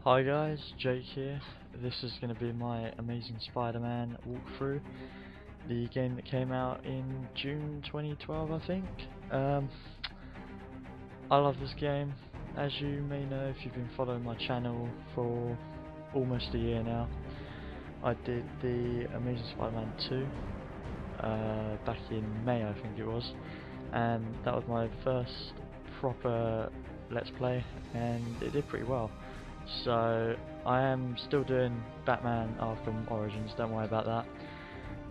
Hi guys, Jake here. This is going to be my Amazing Spider-Man walkthrough. The game that came out in June 2012, I think. I love this game. As you may know if you've been following my channel for almost a year now. I did the Amazing Spider-Man 2 back in May, I think it was. And that was my first proper Let's Play, and it did pretty well. So I am still doing Batman Arkham Origins, don't worry about that.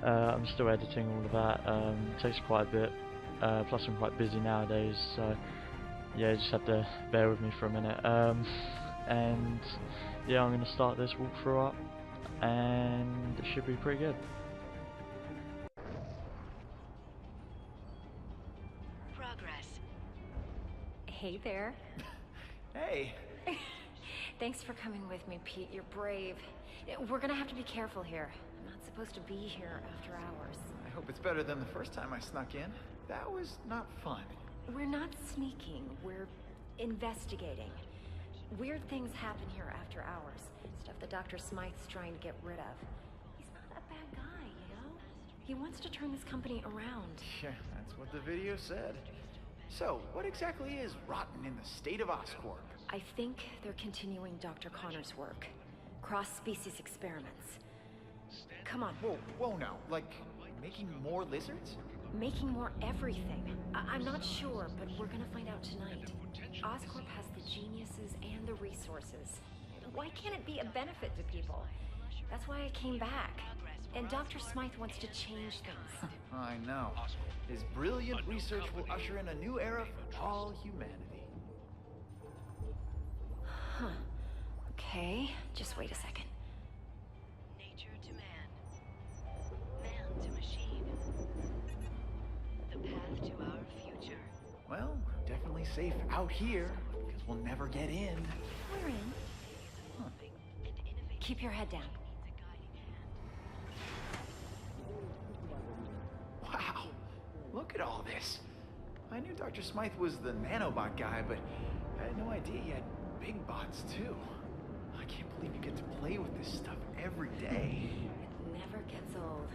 I'm still editing all of that, it takes quite a bit, plus I'm quite busy nowadays, so yeah, you just have to bear with me for a minute. And yeah, I'm going to start this walkthrough up, and it should be pretty good. Progress. Hey there. Hey. Thanks for coming with me, Pete. You're brave. We're gonna have to be careful here. I'm not supposed to be here after hours. I hope it's better than the first time I snuck in. That was not fun. We're not sneaking. We're investigating. Weird things happen here after hours. Stuff that Dr. Smythe's trying to get rid of. He's not a bad guy, you know? He wants to turn this company around. Yeah, that's what the video said. So, what exactly is rotten in the state of Oscorp? I think they're continuing Dr. Connor's work. Cross-species experiments. Come on. Whoa now. Like, making more lizards? Making more everything. I'm not sure, but we're gonna find out tonight. Oscorp has the geniuses and the resources. Why can't it be a benefit to people? That's why I came back. And Dr. Smythe wants to change things. I know. His brilliant research will usher in a new era for all humanity. Huh. Okay, just wait a second. Nature to man. Man to machine. The path to our future. Well, we're definitely safe out here, because we'll never get in. We're in. Huh. Keep your head down. Wow, look at all this. I knew Dr. Smythe was the nanobot guy, but I had no idea he had big bots too. I can't believe you get to play with this stuff every day. It never gets old.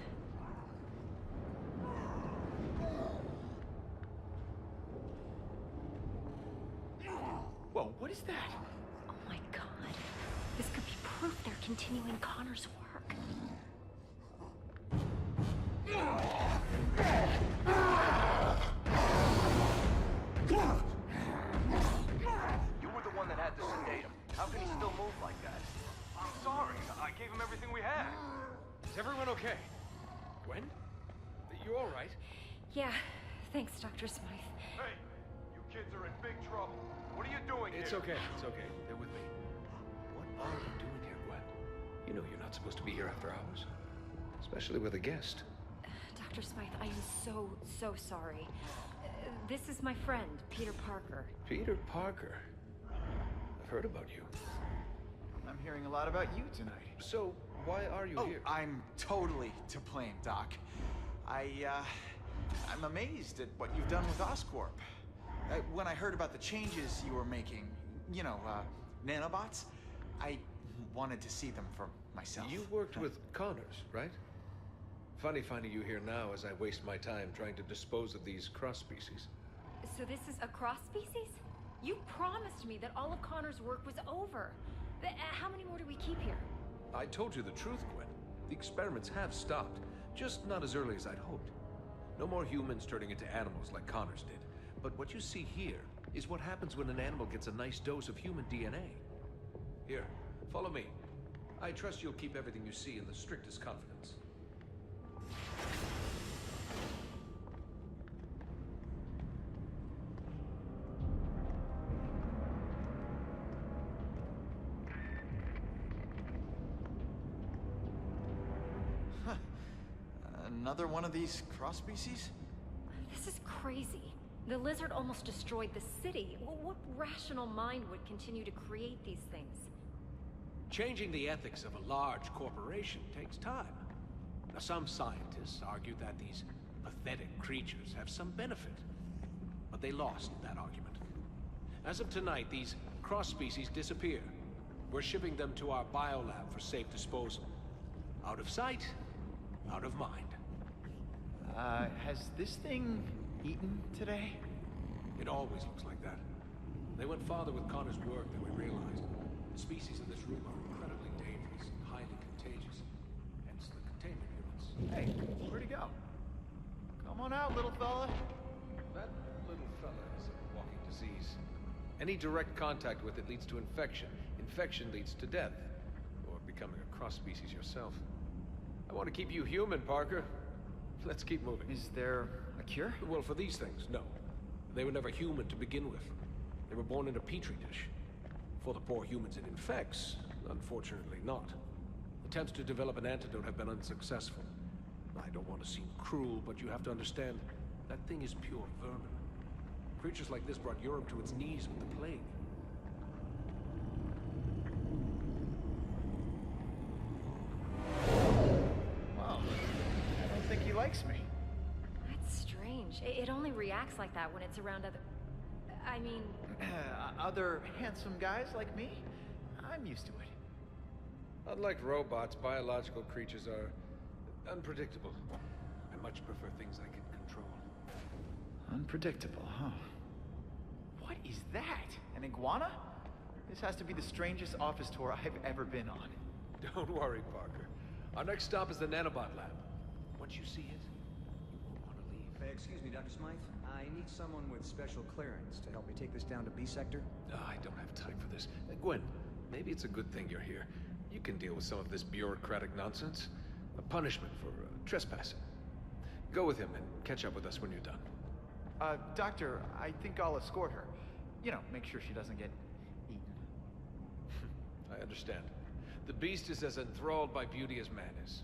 Whoa, what is that? Oh my god. This could be proof they're continuing Connor's work. You were the one that had to sedate him. How can he still move like that? I'm sorry. I gave him everything we had. Is everyone okay? Gwen? You all right? Yeah, thanks, Dr. Smythe. Hey, you kids are in big trouble. What are you doing It's here? okay. It's okay. They're with me. What are you doing here, Gwen? You know you're not supposed to be here after hours. Especially with a guest. Dr. Smythe, I am so sorry. This is my friend, Peter Parker. Peter Parker? I've heard about you. I'm hearing a lot about you tonight. So, why are you here? I'm totally to blame, Doc. I'm amazed at what you've done with Oscorp. When I heard about the changes you were making, you know, nanobots, I wanted to see them for myself. You worked with Connors, right? Funny finding you here now as I waste my time trying to dispose of these cross-species. So this is a cross-species? You promised me that all of Connor's work was over. How many more do we keep here? I told you the truth, Gwen. The experiments have stopped, just not as early as I'd hoped. No more humans turning into animals like Connors did. But what you see here is what happens when an animal gets a nice dose of human DNA. Here, follow me. I trust you'll keep everything you see in the strictest confidence. Another one of these cross-species? This is crazy. The lizard almost destroyed the city. What rational mind would continue to create these things? Changing the ethics of a large corporation takes time. Now, some scientists argue that these pathetic creatures have some benefit, but they lost that argument. As of tonight, these cross-species disappear. We're shipping them to our biolab for safe disposal. Out of sight, out of mind. Has this thing eaten today? It always looks like that. They went farther with Connor's work than we realized. The species in this room are incredibly dangerous and highly contagious. Hence the containment units. Hey, where'd he go? Come on out, little fella. That little fella is a walking disease. Any direct contact with it leads to infection. Infection leads to death. Or becoming a cross-species yourself. I want to keep you human, Parker. Let's keep moving. Is there a cure? Well, for these things, no. They were never human to begin with. They were born in a petri dish. For the poor humans it infects, unfortunately not. Attempts to develop an antidote have been unsuccessful. I don't want to seem cruel, but you have to understand, that thing is pure vermin. Creatures like this brought Europe to its knees with the plague. Well, I don't think he likes me. That's strange. It only reacts like that when it's around other... I mean... Other handsome guys like me? I'm used to it. Unlike robots, biological creatures are unpredictable. I much prefer things I can control. Unpredictable, huh? What is that? An iguana? This has to be the strangest office tour I've ever been on. Don't worry, Parker. Our next stop is the nanobot lab. Once you see it, you won't want to leave. Excuse me, Dr. Smythe. I need someone with special clearance to help me take this down to B sector. I don't have time for this. Gwen, maybe it's a good thing you're here. You can deal with some of this bureaucratic nonsense. A punishment for trespassing. Go with him and catch up with us when you're done. Doctor, I think I'll escort her. You know, make sure she doesn't get eaten. I understand. The beast is as enthralled by beauty as man is.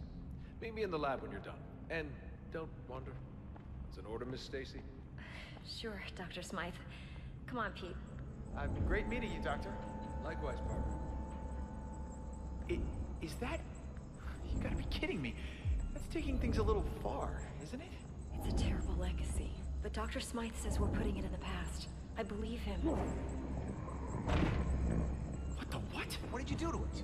Meet me in the lab when you're done. And don't wander. It's an order, Miss Stacy. Sure, Dr. Smythe. Come on, Pete. Great meeting you, Doctor. Likewise, Parker. Is that... You gotta be kidding me. That's taking things a little far, isn't it? It's a terrible legacy, but Dr. Smythe says we're putting it in the past. I believe him. What the what? What did you do to it?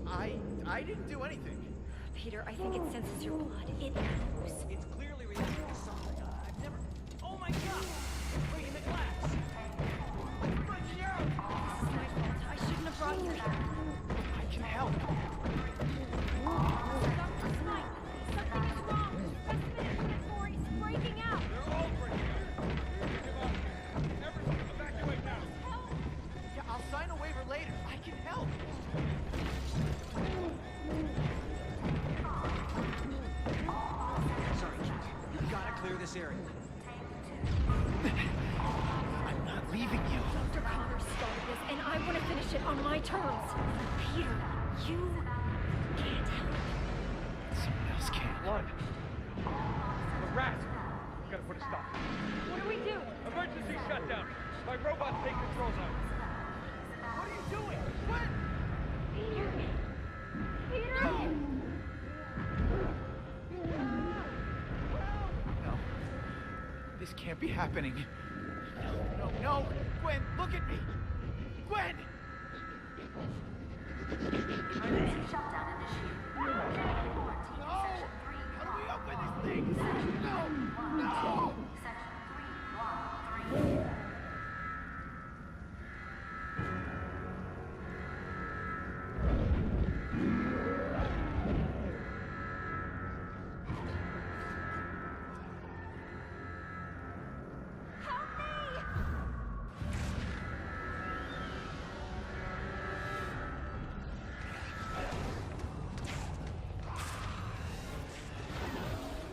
I didn't do anything. Peter, I think it senses your blood. It knows. It's clearly reacting to something. I've never... Oh my god! Breaking the glass! Breaking out! This is my fault. I shouldn't have brought you here. I can help. Dr. Smythe, something is wrong. President 4 is breaking out. They're all breaking out. Give up. Everyone, evacuate now. Yeah, I'll sign a waiver later. I can help. Sorry, Kate. You gotta clear this area. I'm not leaving you. Dr. Connor started this, and I want to finish it on my terms. Peter, you can't help. Someone else can. One. A rat. Gotta put a stop. What do we do? Emergency shutdown. My robots take control now. What are you doing? What? Peter! Peter! No. This can't be happening. No. Gwen, look at me. Gwen! Emergency shutdown initiated. Quarantine No! section 3. How do we open this thing? No! Section 313.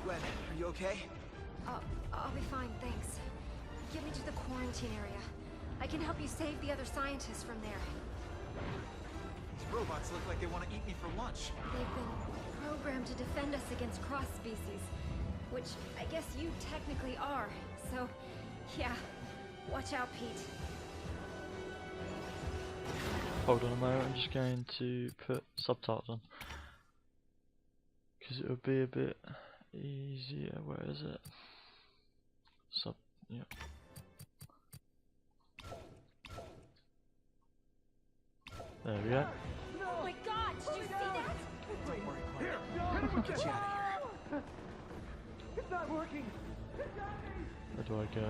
Gwen, are you okay? I'll be fine, thanks. Get me to the quarantine area. I can help you save the other scientists from there. These robots look like they want to eat me for lunch. They've been programmed to defend us against cross-species, which I guess you technically are. So, yeah, watch out, Pete. Hold on a moment, I'm just going to put subtitles on. Because it would be a bit easier. Where is it? Yeah. There we go. Oh my Get you out of here. It's not working. Where do I go?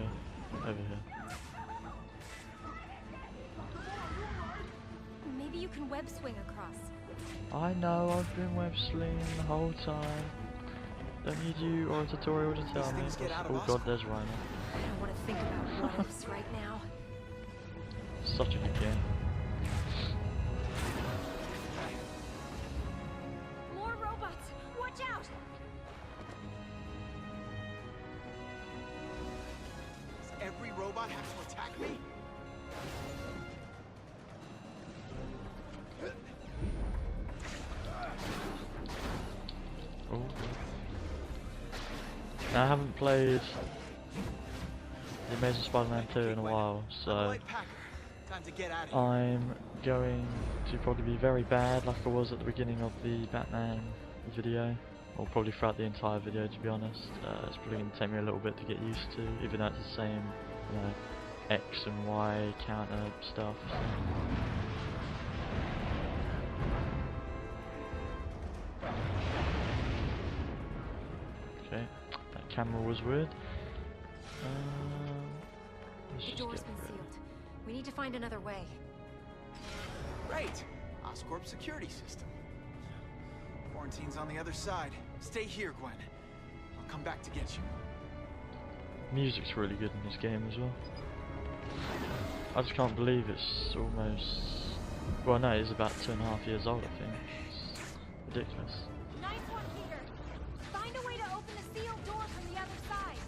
Over here. Maybe you can web swing across. I know, I've been web slinging the whole time. Don't need you or a tutorial to tell me. things get out of Oh god, Oscorp. there's Rhino. I don't want to think about what ifs right now. Such a good game. More robots! Watch out! Does every robot have to attack me? Oh. Now, I haven't played The Amazing Spider-Man 2 in a while, so Light Packer. Time to get out of here. I'm going to probably be very bad like I was at the beginning of the Batman video, or probably throughout the entire video to be honest. It's probably going to take me a little bit to get used to, even though it's the same, you know, X and Y counter stuff. Okay, that camera was weird. Let's The just door's get been rid of sealed. We need to find another way. Great. Oscorp security system. Quarantine's on the other side. Stay here, Gwen. I'll come back to get you. Music's really good in this game as well. I just can't believe it's almost... Well, no, it's about 2.5 years old, I think. It's ridiculous. Nice one, Peter! Find a way to open the sealed door from the other side!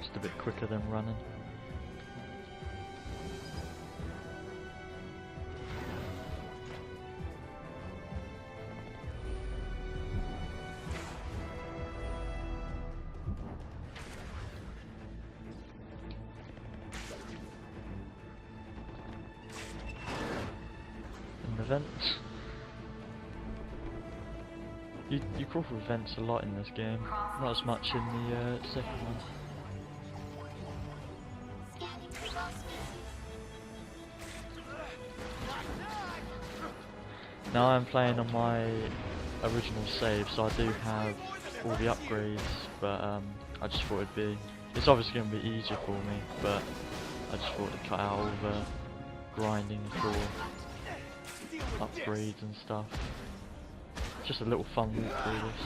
Just a bit quicker than running. Vents. You crawl for vents a lot in this game, not as much in the second one. Now I'm playing on my original save, so I do have all the upgrades, but I just thought it'd be... It's obviously going to be easier for me, but I just thought to cut out all the grinding for upgrades and stuff. Just a little fun walk through this.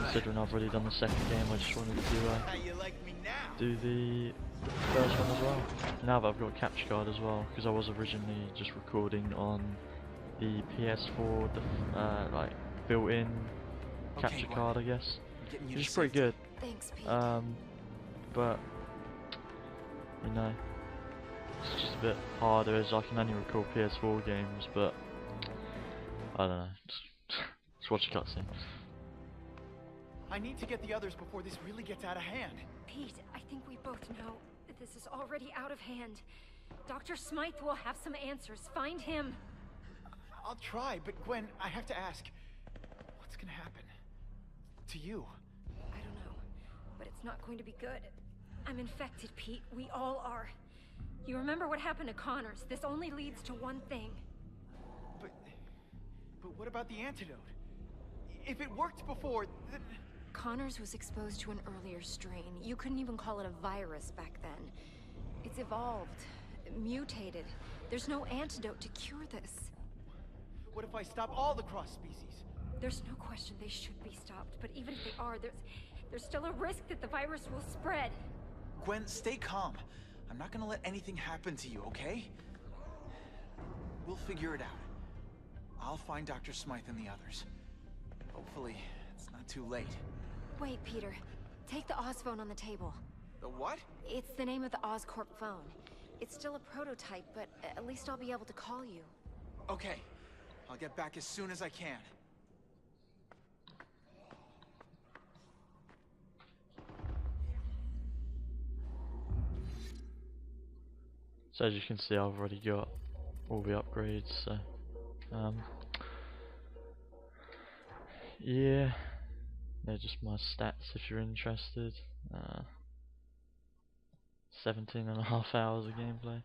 Considering I've already done the second game, I just wanted to do the first one as well. Now that I've got a capture card as well, because I was originally just recording on the PS4, like built-in capture card, I guess, which is pretty good. Thanks, Pete. But you know, it's just a bit harder as I can only record PS4 games, but I don't know. Just watch a cutscene. I need to get the others before this really gets out of hand. Pete, I think we both know that this is already out of hand. Dr. Smythe will have some answers. Find him. I'll try, but Gwen, I have to ask, what's gonna happen to you? I don't know, but it's not going to be good. I'm infected, Pete. We all are. You remember what happened to Connors? This only leads to one thing. But what about the antidote? If it worked before, then... Connors was exposed to an earlier strain. You couldn't even call it a virus back then. It's evolved, mutated. There's no antidote to cure this. What if I stop all the cross species? There's no question they should be stopped, but even if they are, there's still a risk that the virus will spread. Gwen, stay calm. I'm not gonna let anything happen to you, okay? We'll figure it out. I'll find Dr. Smythe and the others. Hopefully, it's not too late. Wait, Peter. Take the Oz phone on the table. The what? It's the name of the Oscorp phone. It's still a prototype, but at least I'll be able to call you. Okay. I'll get back as soon as I can. So as you can see, I've already got all the upgrades, so yeah, They're just my stats if you're interested. 17.5 hours of gameplay.